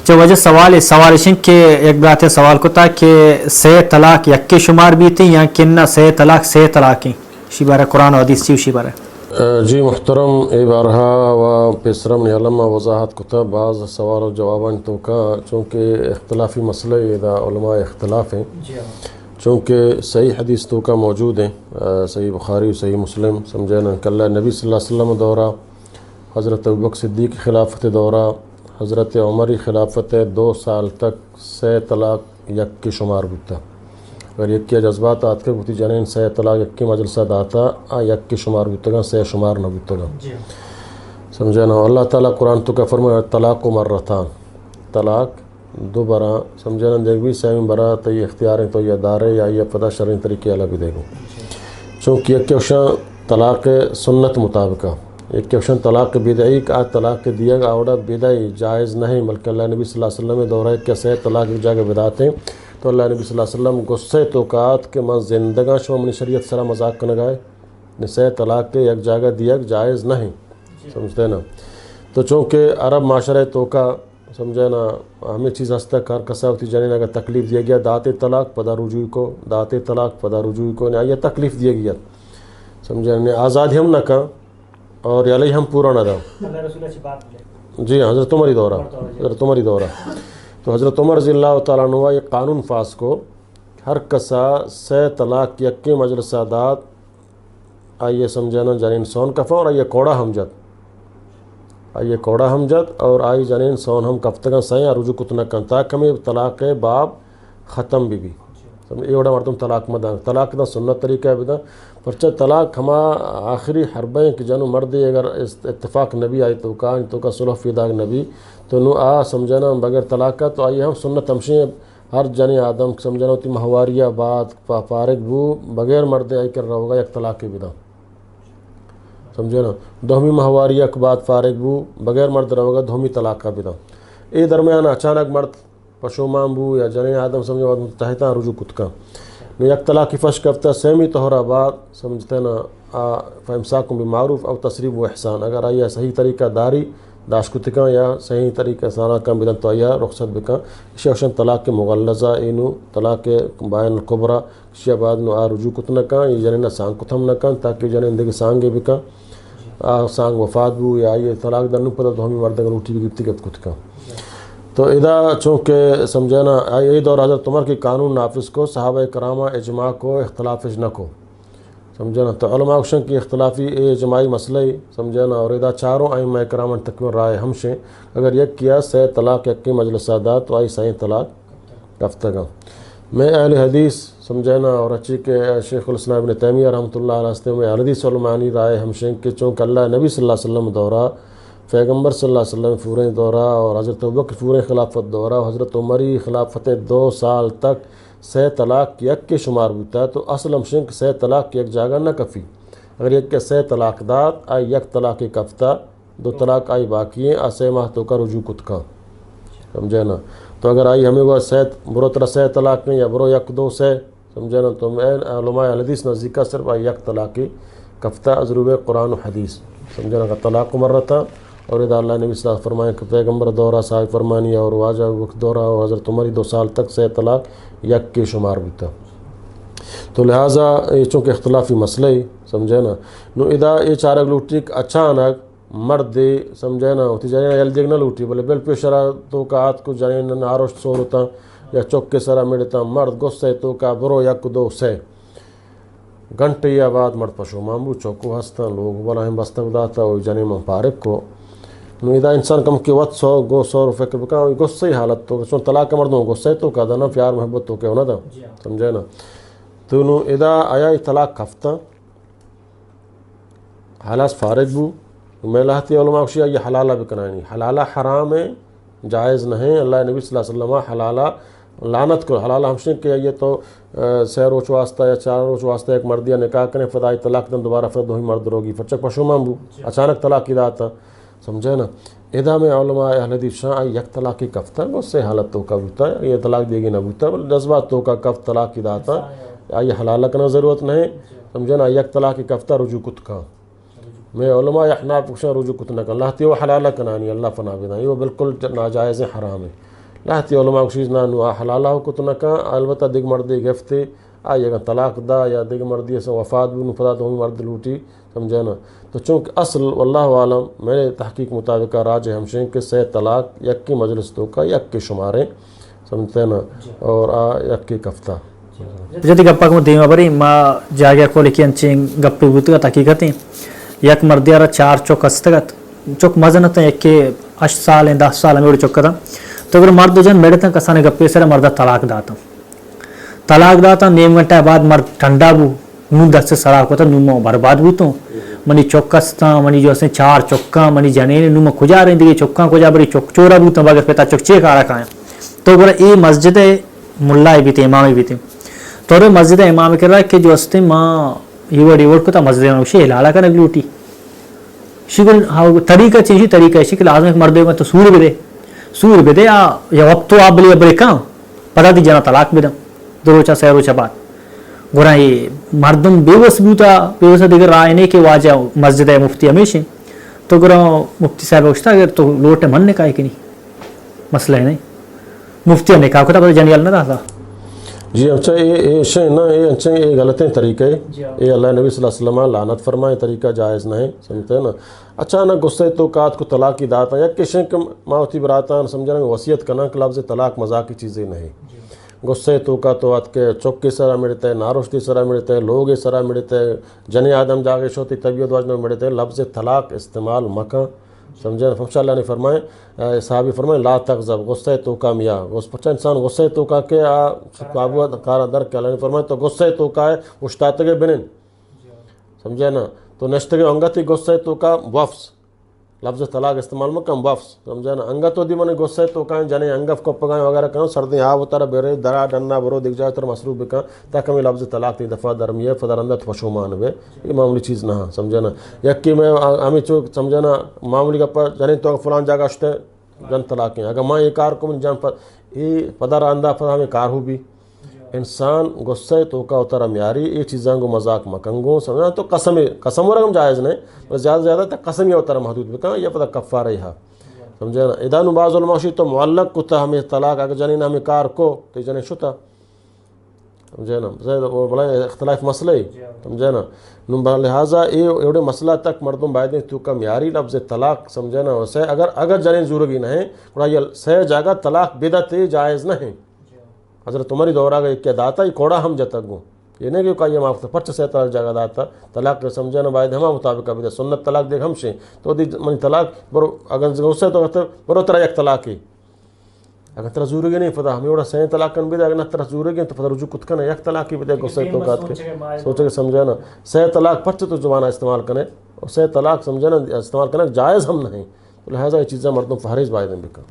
جو وجہ سوال کے ایک بات ہے سوال کو تھا کہ سے طلاق یک شمار بھی تھی یا کنہ سے طلاق شی بارہ قرآن و حدیث شی بارہ جی محترم ای بارہا و پیسرم علماء وضاحت کتا بعض سوال و جوابان تو کا چونکہ اختلافی مسئلہ اذا علماء اختلاف ہیں چونکہ صحیح حدیث تو کا موجود ہیں صحیح بخاری و صحیح مسلم سمجھینا کہ اللہ نبی صلی اللہ علیہ وسلم دورہ حضرت ابوبکر صدیق خلافت دورہ حضرت عمری خلافت 2 سال تک سے طلاق یک کی شمار بتا اگر یک کی جذبات آت کے بتی جانین سے طلاق یک کی مجلسہ داتا یک کی شمار بتا گا سے شمار نہ بتا گا سمجھینا اللہ تعالیٰ قرآن تو کا فرمایا طلاق و مرتان طلاق 2 برا سمجھینا دیکھ بھی سیم برا تو یہ اختیار ہے تو یہ دارے یا یہ پتہ شرعی طریقے اللہ بھی دے گا چونکہ یک کی وشان طلاق سنت مطابقہ ایک کیوشن طلاق بدعی کا طلاق دیا گا اوڑا بدعی جائز نہیں بلکہ اللہ نبی صلی اللہ علیہ وسلم دورہ کیسے طلاق ایک جگہ بداتے تو اللہ نبی صلی اللہ علیہ وسلم غصے توقعات کے من زندگاں شما منی شریعت سرا مذاق کرنے گئے نسے طلاق کے یک جگہ دیا جائز نہیں سمجھتے نا تو چونکہ عرب معاشرہ توقع سمجھے نا ہمیں چیز ہستا کار کسا ہوتی جانین اگر تکلیف دیا گیا داتے طلاق پدا رجوع کو داتے طلاق پدا رجوع کو یہ تکلیف دیا گیا سمجھے نا آزادی ہم نہ کہاں اور علیہ ہم پورا نہ دو جی حضرت عمر دورہ تو حضرت عمر رضی اللہ تعالیٰ عنہ یہ قانون فاس کو ہر کسا سے طلاق یک کے مجلسہ داد آئیے سمجھانا جانین سون کفا اور آئیے کوڑا ہمجد اور آئی جانین سون ہم کفتگاں سائیں رجوع کتنا کن تاکہ ہمیں طلاق باب ختم بھی یہ بڑا مرتم طلاق مدان طلاق دا سنت طریقہ ہے بدا پرچہ طلاق ہما آخری حربیں کہ جانو مردی اگر اتفاق نبی آئی تو کا صلح فی داغ نبی تو نو سمجھانا بغیر طلاق کا تو آئی ہم سنت ہمشیں ہر جانی آدم سمجھانا ہوتی مہواریہ بات فارغ بو بغیر مرد آئی کر رہا ہوگا یک طلاق کی بدا سمجھے نا دومی مہواریہ کے بعد فارغ بو بغیر مرد رہا ہوگا دومی طلاق کا بدا اے درمیان اچانک مرد پشومان بو یا جنین آدم سمجھے بعد متحدہ رجوع کت کا یک طلاق کی فش کفتہ سیمی طہرہ بعد سمجھتے نا فامساکم بمعروف او تسریب و احسان اگر آیا صحیح طریقہ داری داشکتکاں یا صحیح طریقہ سارا کم بدن تو آیا رخصت بکاں اسی وشن طلاق کے مغلظہ اینو طلاق کے بائن القبرہ اسی بعد نو رجوع کت نکاں یہ جنین سانگ کتھم نکاں تاکہ جنین دیکھ سانگے بکاں سانگ وفات بو یا یہ طلاق درنو پتہ تو ہمیں مردگا روٹی بھی گفتی گفت کت کا تو ادا چونکہ سمجھانا یہ دور حضرت عمر کی قانون نافذ کو صحابہ کرامہ اجماع کو اختلافش نہ کو سمجھانا تو علماء اکشن کی اختلافی اجماعی مسئلہ سمجھانا اور ادا چاروں ائمہ کرامہ تکمل رائے ہمشیں اگر یک کیا سے طلاق یک کی مجلسہ دا تو آئی سائیں طلاق کفتگا میں اہل حدیث سمجھانا اور اچھی کہ شیخ الاسلام ابن تیمیہ رحمۃ اللہ علیہ وسلم میں حدیث علمانی رائے ہمشیں کہ چونکہ اللہ نبی صلی اللہ علیہ وسلم دورہ پیغمبر صلی اللہ علیہ وسلم فوریں دورہ اور حضرت ابوبکر فوریں خلافت دورہ حضرت عمری خلافت 2 سال تک سے طلاق یک کے شمار بتا تو اصل ہمشنک سے طلاق یک جاگہ نہ کفی اگر یک کے سے طلاق داد آئی یک طلاق کفتہ 2 طلاق آئی باقی ہیں آسے ماہ تو کا رجوع کت کا سمجھے نا تو اگر آئی ہمیں وہ سے برو طرح سے طلاق نہیں یا برو یک 2 سے سمجھے نا تو میں علماء حدیث نزدیکہ صرف آئی یک طلاق کفتہ ضرور قرآن و حدیث سمجھے نا طلاق مرتا اور ادا اللہ نبی صلی اللہ علیہ وسلم فرمائے کہ پیغمبر دورہ صاحب فرمانی اور واجہ وقت دورہ اور حضرت عمری 2 سال تک سے طلاق یک کے شمار بتا تو لہٰذا یہ چونکہ اختلافی مسئلہ ہی سمجھے نا نو ادا یہ چارک لوٹی اچانک مرد سمجھے نا ہوتی جائے یل دیکھ نہ لوٹی بولے بل پیشرا تو کا ہاتھ کو جائے نہ آروش سور ہوتا یا چوک کے سرا مڑتا مرد غصے تو کا برو یک 2 سے گھنٹے یا بعد مرد پشو مامبو چوکو ہستا لوگ بلا ہم بستہ بداتا وہ جانے من پارک کو نو ادا انسان کم کے وقت 100 فکر بکا غصے ہی حالت تو چون طلاق کا مردوں غصے تو کا دانا پیار محبت تو کیا ہونا تھا سمجھے نا تو نو ادا آیا طلاق کفتہ حالات فارغ بو میں لاہتی علماء کشیا یہ حلالہ بکنا نہیں حلالہ حرام ہے جائز نہیں اللہ نبی صلی اللہ علیہ وسلم حلالہ لعنت کو حلالہ ہمشن کہ یہ تو 3 روز واسطہ یا 4 روز واسطہ ایک مردیہ نکاح کریں فدائی طلاق دن دوبارہ پھر 2 ہی مرد روگی فرچک پشومان بو اچانک طلاق کی داتا سمجھے نا ادا میں علماء اہل حدیث شاہ یک طلاق کی کفتہ بہت سے حالت تو کا بوتا ہے یہ طلاق دے گی نہ بوتا بل جذبات تو کا کف طلاق کی داتا یہ حلالہ کرنا ضرورت نہیں سمجھے نا یک طلاق کی کفتہ رجوع کت کا میں علماء احناف کشاں رجوع کت نہ کر اللہ تی وہ حلالہ کرنا نہیں اللہ فنا بنا یہ بالکل ناجائز حرام ہے لاحتی علماء چیز نہ نو حلالہ کو تو نہ کہاں البتہ دیگ مردی گفتے آئی اگر طلاق دا یا دیگ مردی سے وفات بھی نو پتہ تو ہمیں مرد لوٹی سمجھے نا. تو چونکہ اصل واللہ عالم میرے تحقیق مطابق راج ہمشین کے سے طلاق یک کی مجلس تو کا یک کے شمارے سمجھتے نا اور یک کی کفتہ. جدی گپا کو دیما بری ما جاگیا کو لیکن چین گپی بوتگا حقیقتیں یک مردیارا 4 چوک استگت چوک مزنتا یک کے 8 سال 10 سال میں چوک دا تو اگر مرد جن میڈتا کسانے گپے سر مردہ طلاق داتا نیم گھنٹہ بعد مرد ٹھنڈا بو نون 10 سے سراک ہوتا نوم برباد بوتوں منی چوکستا منی جو اسے 4 چوکاں منی جنین نوم کجا رہی دی چوکاں کجا بری چوک چورا بوتوں باگر پیتا چوک چے کارا کھائیں. تو اگر ای مسجد ملا بھی تھے امام بھی تھے تو اگر مسجد امام کر رہا ہے کہ جو استے ماں یہ کو تا مسجد امام شی ہلالا کا نگلوٹی شکل طریقہ چیزی طریقہ ہے شکل آزم ایک مردے میں تو سور بدے یا وقت تو آپ بلی بڑے کام پتہ دی جانا طلاق بدم 2 روچہ 3 روچہ بعد گورا یہ مردم بیوس بیوسا دیگر رائے نہیں کہ واجہ مسجد مفتی ہمیشہ تو گورا مفتی صاحب اچھتا اگر تو لوٹے من نے کہا کہ نہیں مسئلہ ہے نہیں مفتی نے کہا پتہ جنیال نہ رہا جی. اچھا یہ شے نا یہ اچھا یہ غلط طریقہ ہے یہ اللہ نبی صلی اللہ علیہ وسلم لعنت فرمائے طریقہ جائز نہ ہے سمجھتے ہیں نا. اچانک غصے توقات کو طلاق کی داتا یا کسی کے ماوتی براتان سمجھنا وصیت کرنا کہ لفظ طلاق مذاق کی چیزیں نہیں. غصے توقات کے چوک سرا مڑتے ہیں ناروشتی سرا مڑتے ہیں لوگ سرا مڑتے ہیں جن آدم جاگش ہوتی طبیعت واجن مڑتے ہیں لفظ طلاق استعمال مکہ سمجھے نا. فمشا اللہ نے فرمائے صحابی فرمائے لا تغضب غصے توقع میا پچھا انسان غصے توقع کے قابو کارا در کے اللہ نے فرمائے تو غصے توقع ہے اشتاتگے بنن سمجھے نا. تو نشتگے انگتی غصے توقع وفس لفظ طلاق استعمال مکم وفس سمجھے نا. انگتو دی من غصے توقع جنے انگف کو پگائیں وغیرہ کروں سردی آب اتارا بیرے درا ڈنا برو دکھ جائے تر مصروف بکا تاکہ میں لفظ طلاق تی دفعہ درمیے فدر اندت فشومان ہوئے یہ معمولی چیز نہ سمجھے نا. یکی میں ہمیں چوک سمجھے نا معمولی کا پر جنے تو فلان جگہ اشتے جن طلاقیں اگر ماں یہ کار کو من جن پر یہ پدر اندہ پر ہمیں کار ہو بھی انسان غصے توقع اتارا میاری یہ چیزاں کو مذاق مکنگوں سمجھنا. تو قسم و رقم جائز نہیں بس زیادہ تک قسم یا اتارا محدود بکا یہ پتہ کفارہ ہی سمجھے نا. ادانو بعض علماء تو معلق کتا ہمیں طلاق اگر جنین ہمیں کار کو تو جنے شتا سمجھے نا. بلا اختلاف مسئلہ ہی سمجھے نا. لہٰذا یہ ایوڑے مسئلہ تک مردم باید تو کا معیاری لفظ طلاق سمجھے نا اسے اگر جنین ضروری نہ ہے بڑا یہ سے جگہ طلاق بدعت جائز نہ ہے. حضرت عمر دورہ کا ایک داتا ہی کوڑا ہم جتک گوں یہ نہیں کہ یہ معاف پرچ سے طلاق جگہ داتا طلاق سمجھے نا باید ہما مطابق بھی سنت طلاق دیکھ ہم سے تو دی من طلاق برو اگر غصے تو برو طرح یک طلاق ہی اگر طرح ضروری نہیں پتہ ہمیں وڑا سین طلاق کن بھی دے اگر نہ طرح ضروری نہیں تو پتہ رجوع کت کنے یک طلاق ہی بھی دے غصے تو کات کے سوچے کہ سمجھے نا سے طلاق پرچ تو زبانہ استعمال کرے اور سے طلاق سمجھے نا استعمال کرنا جائز ہم نہیں. لہٰذا یہ چیزیں مردوں فہرز باید ہیں بکا.